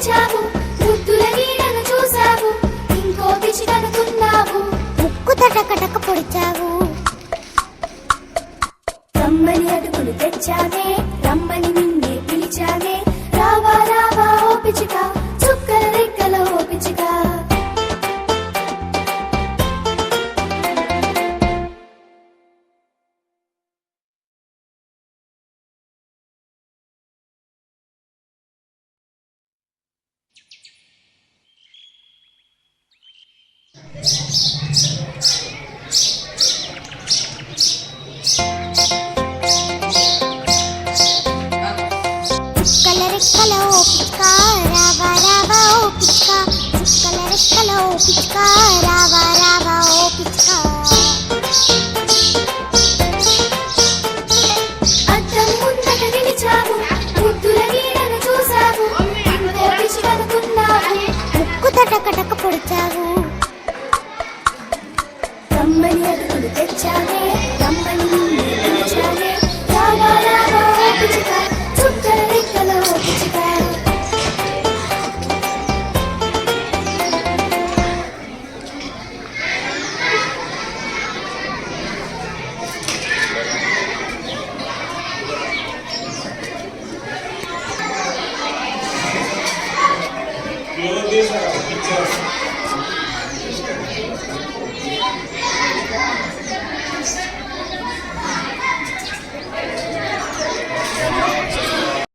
పిలిచావు, ముద్దుల నీడను చూసావు, ఇంకో పిచ్చికనుకున్నావు, ముక్కు తటకటక పొడిచావు. రమ్మని అడుగులు తెచ్చావే, రమ్మని నిన్నే పిలిచావే, రావా రావా ఓ పిచ్చిక, చుక్కల రెక్కల ఓ పిచ్చిక. చుక్కల రెక్కల ఓ పిచ్చుక, రావా రావా ఓ పిచ్చుక, చుక్కల రెక్కల ఓ పిచ్చుక, రావా రావా ఓ పిచ్చుక. అద్దం ముందట నిలిచావు, ముద్దుల నీడను చూసావు, ఇంకో పిచ్చికనుకున్నావు, ముక్కు తటకటక పొడిచావు. రమ్మని అడుగులు తెచ్చావే, రమ్మని నిన్నే పిలిచావే, రావా రావా ఓ పిచ్చిక, చుక్కల రెక్కల ఓ పిచ్చిక. Yo, this is a picture.